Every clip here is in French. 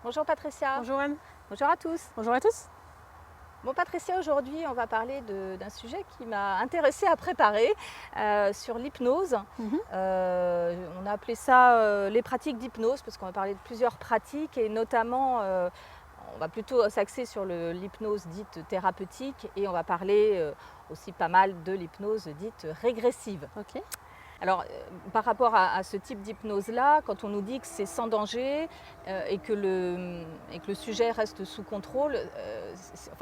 Bonjour Patricia. Bonjour Anne. Bonjour à tous. Bonjour à tous. Bon Patricia, aujourd'hui on va parler d'un sujet qui m'a intéressée à préparer sur l'hypnose. Mhm. On a appelé ça les pratiques d'hypnose parce qu'on va parler de plusieurs pratiques et notamment on va plutôt s'axer sur l'hypnose dite thérapeutique et on va parler aussi pas mal de l'hypnose dite régressive. Ok. Alors, par rapport à ce type d'hypnose-là, quand on nous dit que c'est sans danger et que le sujet reste sous contrôle,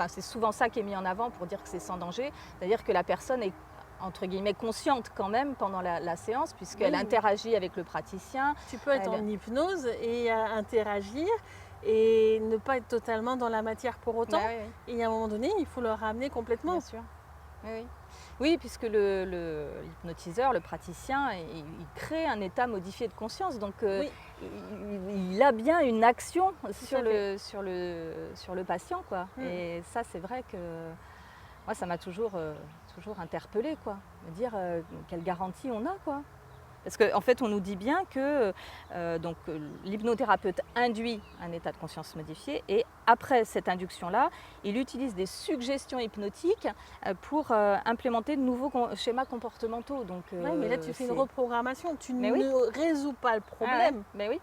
c'est souvent ça qui est mis en avant pour dire que c'est sans danger, c'est-à-dire que la personne est entre guillemets consciente quand même pendant la séance puisqu'elle interagit avec le praticien. Tu peux être en hypnose et interagir et ne pas être totalement dans la matière pour autant. Et à un moment donné, il faut le ramener complètement. Bien sûr. Oui, puisque l'hypnotiseur, le praticien, il crée un état modifié de conscience. Donc il a bien une action sur le patient, quoi. Et ça, c'est vrai que moi, ça m'a toujours interpellée, quoi. Me dire quelle garantie on a, quoi. Parce qu'en fait, on nous dit bien que l'hypnothérapeute induit un état de conscience modifié et après cette induction-là, il utilise des suggestions hypnotiques pour implémenter de nouveaux schémas comportementaux. Mais là, tu fais une reprogrammation, tu ne résous pas le problème. Mais oui.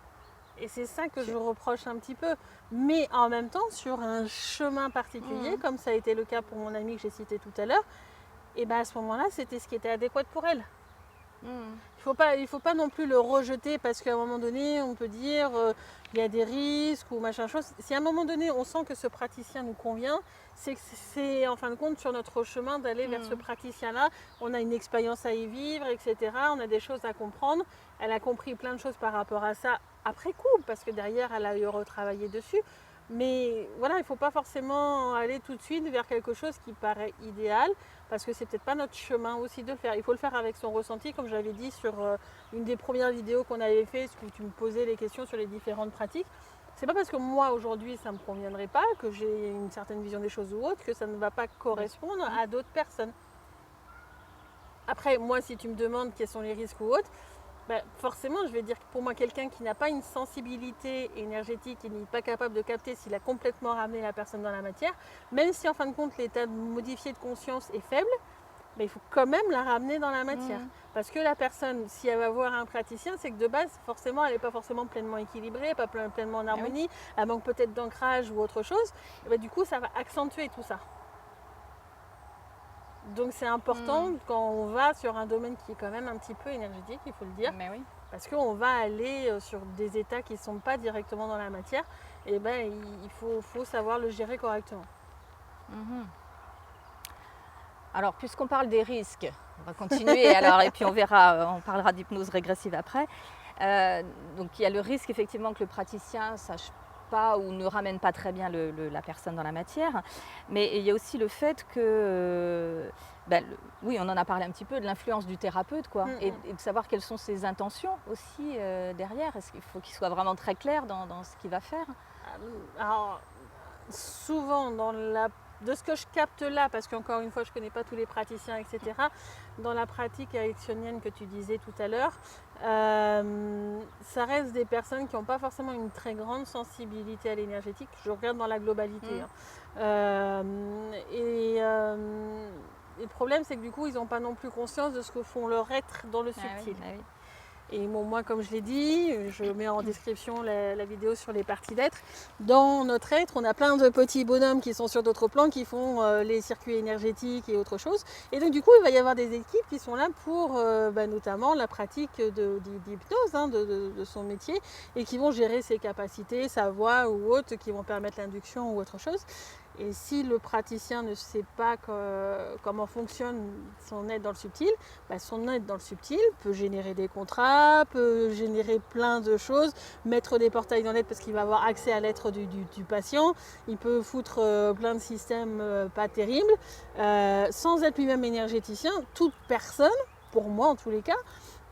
Et c'est ça que je reproche un petit peu. Mais en même temps, sur un chemin particulier, comme ça a été le cas pour mon amie que j'ai citée tout à l'heure, et ben à ce moment-là, c'était ce qui était adéquat pour elle. Il faut pas non plus le rejeter parce qu'à un moment donné, on peut dire il y a des risques ou machin chose. Si à un moment donné, on sent que ce praticien nous convient, c'est que c'est en fin de compte sur notre chemin d'aller vers ce praticien-là. On a une expérience à y vivre, etc. On a des choses à comprendre. Elle a compris plein de choses par rapport à ça après coup parce que derrière, elle a eu retravaillé dessus. Mais voilà, il ne faut pas forcément aller tout de suite vers quelque chose qui paraît idéal parce que c'est peut-être pas notre chemin aussi de le faire. Il faut le faire avec son ressenti, comme je l'avais dit sur une des premières vidéos qu'on avait fait, où tu me posais les questions sur les différentes pratiques. C'est pas parce que moi aujourd'hui ça me conviendrait pas, que j'ai une certaine vision des choses ou autre, que ça ne va pas correspondre à d'autres personnes. Après, moi, si tu me demandes quels sont les risques ou autres, forcément, je vais dire que pour moi, quelqu'un qui n'a pas une sensibilité énergétique et n'est pas capable de capter s'il a complètement ramené la personne dans la matière, même si en fin de compte l'état modifié de conscience est faible, il faut quand même la ramener dans la matière. Parce que la personne, si elle va voir un praticien, c'est que de base, forcément, elle n'est pas forcément pleinement équilibrée, pas pleinement en harmonie, elle manque peut-être d'ancrage ou autre chose. Et du coup, ça va accentuer tout ça. Donc c'est important quand on va sur un domaine qui est quand même un petit peu énergétique, il faut le dire. Parce qu'on va aller sur des états qui ne sont pas directement dans la matière. Et il faut savoir le gérer correctement. Alors, puisqu'on parle des risques, on va continuer alors, et puis on verra, on parlera d'hypnose régressive après. Donc il y a le risque effectivement que le praticien sache pas ou ne ramène pas très bien la personne dans la matière, mais il y a aussi le fait que, oui, on en a parlé un petit peu, de l'influence du thérapeute, quoi, et de savoir quelles sont ses intentions aussi derrière. Est-ce qu'il faut qu'il soit vraiment très clair dans ce qu'il va faire? Alors, souvent de ce que je capte là, parce qu'encore une fois je ne connais pas tous les praticiens, etc., dans la pratique ericksonienne que tu disais tout à l'heure, ça reste des personnes qui n'ont pas forcément une très grande sensibilité à l'énergétique. Je regarde dans la globalité. Et le problème, c'est que du coup, ils n'ont pas non plus conscience de ce que font leur être dans le subtil. Et moi, comme je l'ai dit, je mets en description la vidéo sur les parties d'être. Dans notre être, on a plein de petits bonhommes qui sont sur d'autres plans, qui font les circuits énergétiques et autre chose. Et donc, du coup, il va y avoir des équipes qui sont là pour notamment la pratique d'hypnose, de son métier, et qui vont gérer ses capacités, sa voix ou autre, qui vont permettre l'induction ou autre chose. Et si le praticien ne sait pas comment fonctionne son aide dans le subtil, son aide dans le subtil peut générer des contrats, peut générer plein de choses, mettre des portails dans l'aide parce qu'il va avoir accès à l'être du patient, il peut foutre plein de systèmes pas terribles, sans être lui-même énergéticien. Toute personne, pour moi en tous les cas,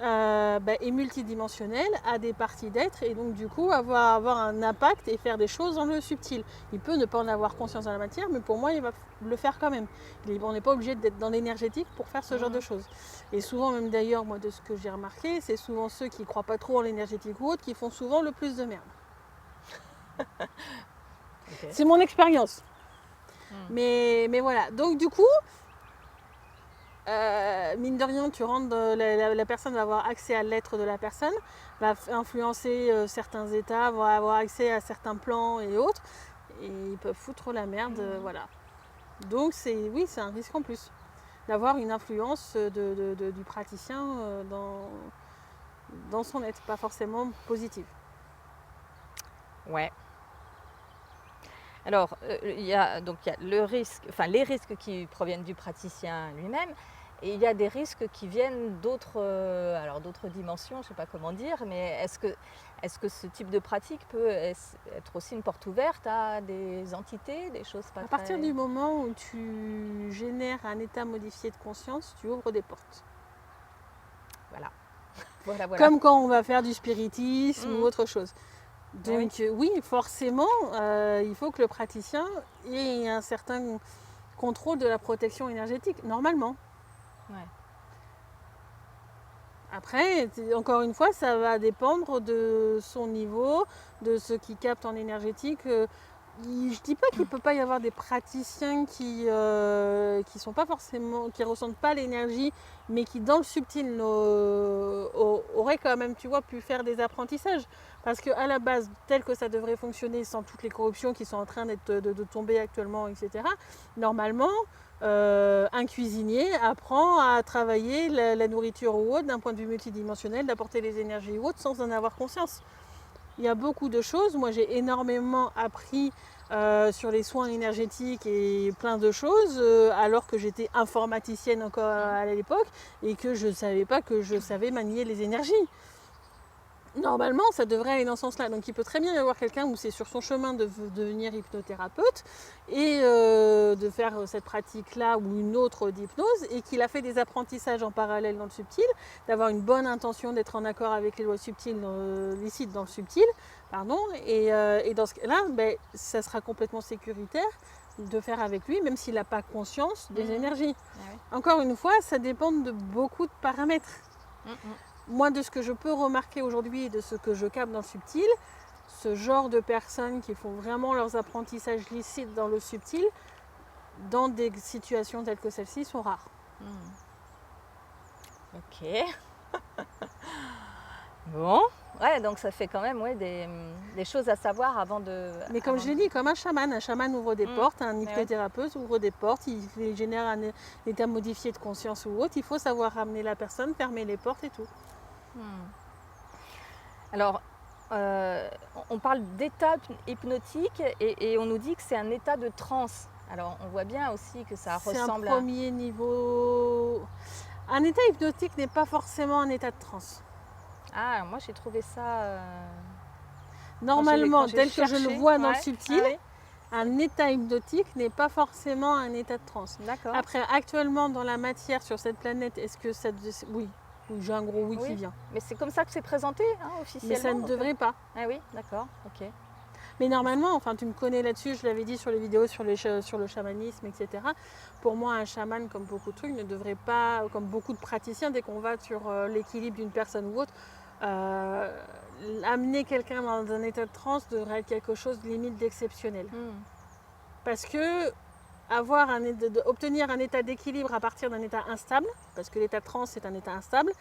est multidimensionnel, a des parties d'être et donc du coup avoir un impact et faire des choses dans le subtil. Il peut ne pas en avoir conscience dans la matière, mais pour moi il va le faire quand même. On n'est pas obligé d'être dans l'énergétique pour faire ce genre de choses. Et souvent, même d'ailleurs, moi de ce que j'ai remarqué, c'est souvent ceux qui ne croient pas trop en l'énergétique ou autre qui font souvent le plus de merde. Okay. C'est mon expérience. Mais voilà. Donc du coup, mine de rien, tu rentres, la personne va avoir accès à l'être de la personne, va influencer certains états, va avoir accès à certains plans et autres, et ils peuvent foutre la merde, voilà. Donc oui, c'est un risque en plus d'avoir une influence du praticien dans son être, pas forcément positive. Ouais. Alors, il y a le risque, enfin les risques qui proviennent du praticien lui-même, et il y a des risques qui viennent d'autres dimensions, je ne sais pas comment dire, mais est-ce que ce type de pratique peut être aussi une porte ouverte à des entités, des choses pas À partir du moment où tu génères un état modifié de conscience, tu ouvres des portes. Voilà. Voilà. Comme quand on va faire du spiritisme ou autre chose. Donc oui, forcément, il faut que le praticien ait un certain contrôle de la protection énergétique, normalement. Ouais. Après, encore une fois, ça va dépendre de son niveau, de ce qu'il capte en énergétique. Je ne dis pas qu'il ne peut pas y avoir des praticiens qui sont pas forcément, qui ressentent pas l'énergie, mais qui dans le subtil auraient quand même, tu vois, pu faire des apprentissages. Parce qu'à la base, tel que ça devrait fonctionner, sans toutes les corruptions qui sont en train de tomber actuellement, etc., normalement, un cuisinier apprend à travailler la nourriture ou autre d'un point de vue multidimensionnel, d'apporter les énergies ou autre sans en avoir conscience. Il y a beaucoup de choses. Moi, j'ai énormément appris sur les soins énergétiques et plein de choses, alors que j'étais informaticienne encore à l'époque et que je ne savais pas que je savais manier les énergies. Normalement, ça devrait aller dans ce sens-là. Donc, il peut très bien y avoir quelqu'un où c'est sur son chemin de devenir hypnothérapeute et de faire cette pratique-là ou une autre d'hypnose et qu'il a fait des apprentissages en parallèle dans le subtil, d'avoir une bonne intention d'être en accord avec les lois subtiles, licites dans le subtil, pardon. Et dans ce cas-là, ça sera complètement sécuritaire de faire avec lui, même s'il n'a pas conscience des énergies. Ah oui. Encore une fois, ça dépend de beaucoup de paramètres. Moi, de ce que je peux remarquer aujourd'hui et de ce que je capte dans le subtil, ce genre de personnes qui font vraiment leurs apprentissages licites dans le subtil, dans des situations telles que celle-ci, sont rares. Ok. Bon, ouais, donc ça fait quand même des choses à savoir avant de... Mais comme je l'ai dit, comme un chaman ouvre des portes, un hypnothérapeute ouvre des portes, il génère un état modifié de conscience ou autre, il faut savoir ramener la personne, fermer les portes et tout. Alors, on parle d'état hypnotique et on nous dit que c'est un état de transe. Alors, on voit bien aussi que ça ressemble à... C'est un premier niveau... Un état hypnotique n'est pas forcément un état de transe. Ah, moi j'ai trouvé ça... Normalement, tel que je le vois dans le subtil, un état hypnotique n'est pas forcément un état de transe. D'accord. Après, actuellement, dans la matière sur cette planète, est-ce que ça... Oui. J'ai un gros oui qui vient. Mais c'est comme ça que c'est présenté, officiellement. Mais ça ne devrait pas. Ah oui, d'accord, ok. Mais normalement, enfin tu me connais là-dessus, je l'avais dit sur les vidéos sur le chamanisme, etc. Pour moi, un chaman, comme beaucoup de trucs, ne devrait pas, comme beaucoup de praticiens, dès qu'on va sur l'équilibre d'une personne ou autre, amener quelqu'un dans un état de transe devrait être quelque chose de limite d'exceptionnel. Parce que obtenir un état d'équilibre à partir d'un état instable, parce que l'état de transe est un état instable,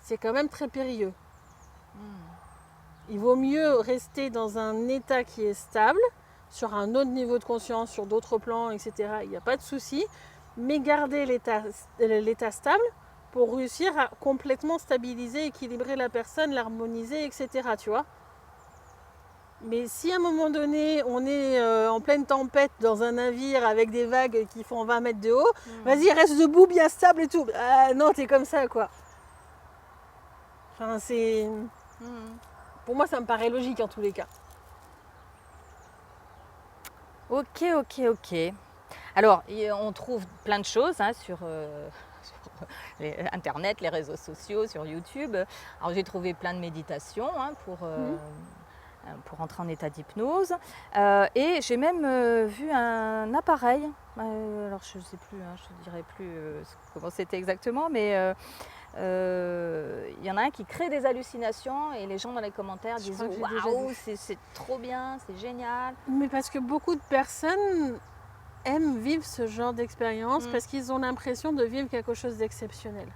c'est quand même très périlleux. Il vaut mieux rester dans un état qui est stable, sur un autre niveau de conscience, sur d'autres plans, etc. Il n'y a pas de souci, mais garder l'état stable pour réussir à complètement stabiliser, équilibrer la personne, l'harmoniser, etc. Tu vois ? Mais si à un moment donné, on est en pleine tempête dans un navire avec des vagues qui font 20 mètres de haut, vas-y, reste debout, bien stable et tout. Ah non, t'es comme ça, quoi. Enfin, c'est... Pour moi, ça me paraît logique en tous les cas. Ok. Alors, on trouve plein de choses sur Internet, les réseaux sociaux, sur YouTube. Alors, j'ai trouvé plein de méditations pour pour entrer en état d'hypnose. Et j'ai même vu un appareil, alors je ne sais plus, je ne te dirai plus comment c'était exactement, mais il y en a un qui crée des hallucinations et les gens dans les commentaires disent « Waouh, c'est trop bien, c'est génial ». Mais parce que beaucoup de personnes aiment vivre ce genre d'expérience parce qu'ils ont l'impression de vivre quelque chose d'exceptionnel.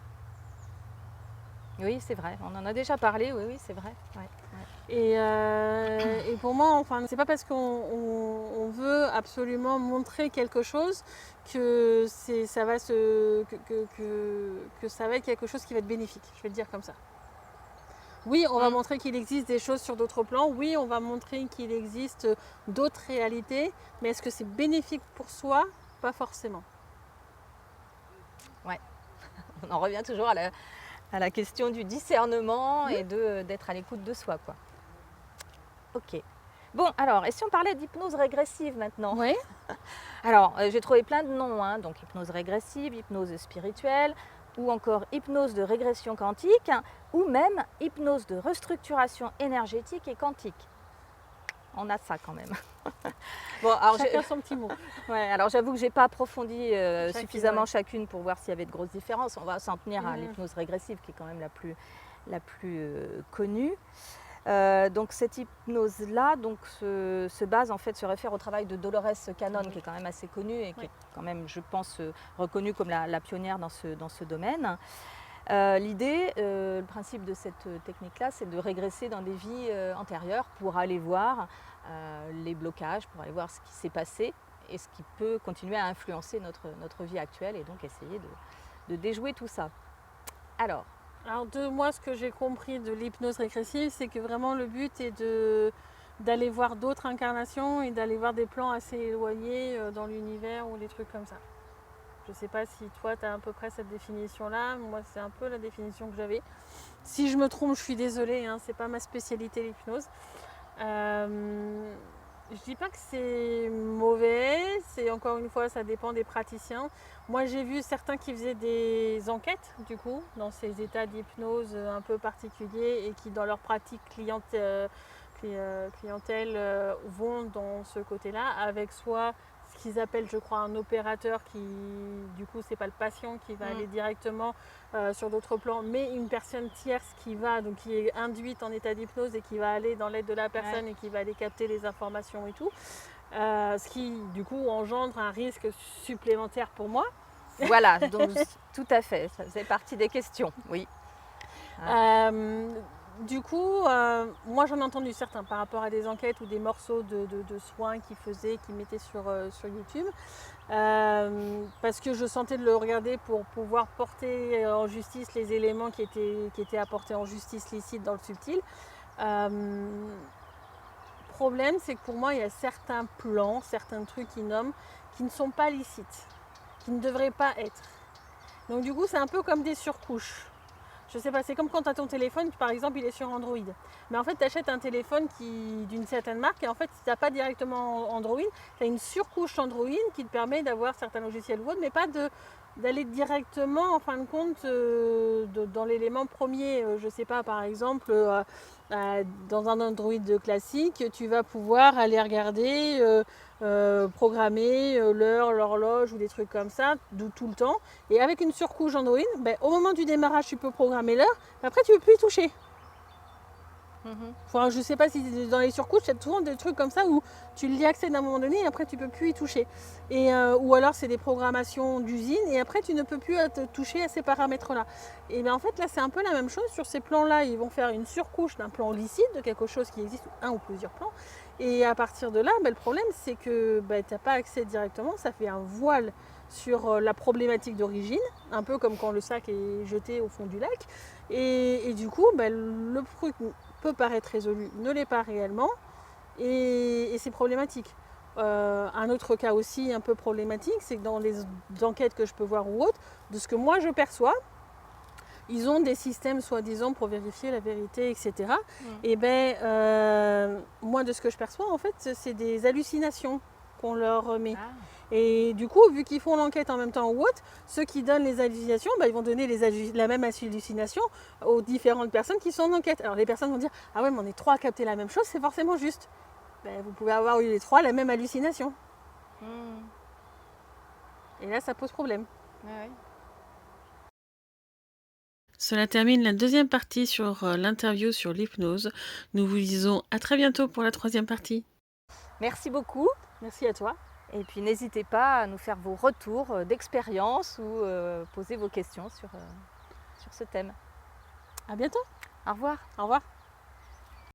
Oui, c'est vrai. On en a déjà parlé. Oui, c'est vrai. Ouais. Et pour moi, enfin, c'est pas parce qu'on veut absolument montrer quelque chose que ça va être quelque chose qui va être bénéfique. Je vais le dire comme ça. Oui, on va montrer qu'il existe des choses sur d'autres plans. Oui, on va montrer qu'il existe d'autres réalités. Mais est-ce que c'est bénéfique pour soi? Pas forcément. Ouais. On en revient toujours à la question du discernement et d'être à l'écoute de soi, quoi. Ok. Bon, alors, et si on parlait d'hypnose régressive maintenant? Oui. Alors, j'ai trouvé plein de noms, donc hypnose régressive, hypnose spirituelle, ou encore hypnose de régression quantique, ou même hypnose de restructuration énergétique et quantique. On a ça quand même. Bon, alors chacun son petit mot. Ouais, alors j'avoue que je n'ai pas approfondi suffisamment chacune pour voir s'il y avait de grosses différences. On va s'en tenir à l'hypnose régressive qui est quand même la plus connue. Donc cette hypnose-là se base, en fait, se réfère au travail de Dolores Cannon, qui est quand même assez connue et qui est quand même, je pense, reconnue comme la pionnière dans ce domaine. L'idée, le principe de cette technique-là, c'est de régresser dans des vies antérieures pour aller voir les blocages, pour aller voir ce qui s'est passé et ce qui peut continuer à influencer notre vie actuelle et donc essayer de déjouer tout ça. Alors, de moi, ce que j'ai compris de l'hypnose régressive, c'est que vraiment le but est d'aller voir d'autres incarnations et d'aller voir des plans assez éloignés dans l'univers ou des trucs comme ça. Je ne sais pas si toi, tu as à peu près cette définition-là. Moi, c'est un peu la définition que j'avais. Si je me trompe, je suis désolée, ce n'est pas ma spécialité, l'hypnose. Je ne dis pas que c'est mauvais, encore une fois, ça dépend des praticiens. Moi, j'ai vu certains qui faisaient des enquêtes, du coup, dans ces états d'hypnose un peu particuliers et qui, dans leur pratique clientèle, vont dans ce côté-là, avec soit ce qu'ils appellent, je crois, un opérateur qui, du coup, c'est pas le patient qui va aller directement sur d'autres plans, mais une personne tierce qui est induite en état d'hypnose et qui va aller dans l'aide de la personne et qui va aller capter les informations et tout. Ce qui, du coup, engendre un risque supplémentaire pour moi. Voilà, donc tout à fait, ça faisait partie des questions, oui. Du coup, moi j'en ai entendu certains par rapport à des enquêtes ou des morceaux de soins qu'ils faisaient, qu'ils mettaient sur YouTube. Parce que je sentais de le regarder pour pouvoir porter en justice les éléments qui étaient apportés en justice licite dans le subtil. Problème, c'est que pour moi, il y a certains plans, certains trucs qu'ils nomment, qui ne sont pas licites, qui ne devraient pas être. Donc du coup, c'est un peu comme des surcouches. Je sais pas, c'est comme quand tu as ton téléphone, par exemple, il est sur Android. Mais en fait, tu achètes un téléphone d'une certaine marque et en fait, si tu n'as pas directement Android, tu as une surcouche Android qui te permet d'avoir certains logiciels ou autres, mais pas d'aller directement, en fin de compte, dans l'élément premier. Je sais pas, par exemple, dans un Android classique, tu vas pouvoir aller regarder, programmer l'heure, l'horloge ou des trucs comme ça, tout le temps. Et avec une surcouche Android, au moment du démarrage, tu peux programmer l'heure, après tu ne peux plus y toucher. Enfin, je ne sais pas si dans les surcouches, il y a souvent des trucs comme ça où tu y accèdes à un moment donné et après tu ne peux plus y toucher. Ou alors c'est des programmations d'usine et après tu ne peux plus te toucher à ces paramètres-là. Et bien en fait là c'est un peu la même chose. Sur ces plans-là, ils vont faire une surcouche d'un plan licite, de quelque chose qui existe, un ou plusieurs plans. Et à partir de là, le problème c'est que tu n'as pas accès directement, ça fait un voile sur la problématique d'origine, un peu comme quand le sac est jeté au fond du lac. Et du coup, le truc peut paraître résolu, ne l'est pas réellement, et c'est problématique. Un autre cas aussi un peu problématique, c'est que dans les enquêtes que je peux voir ou autres, de ce que moi je perçois, ils ont des systèmes soi-disant pour vérifier la vérité, etc. Et moi de ce que je perçois, en fait, c'est des hallucinations. qu'on leur remet. Ah. Et du coup, vu qu'ils font l'enquête en même temps ou autre, ceux qui donnent les hallucinations, ils vont donner la même hallucination aux différentes personnes qui sont en enquête. Alors les personnes vont dire « Ah ouais, mais on est 3 à capter la même chose, c'est forcément juste. » Vous pouvez avoir eu les 3 la même hallucination. Et là, ça pose problème. Ouais. Cela termine la deuxième partie sur l'interview sur l'hypnose. Nous vous disons à très bientôt pour la troisième partie. Merci beaucoup. Merci à toi. Et puis n'hésitez pas à nous faire vos retours d'expérience ou poser vos questions sur ce thème. À bientôt. Au revoir. Au revoir.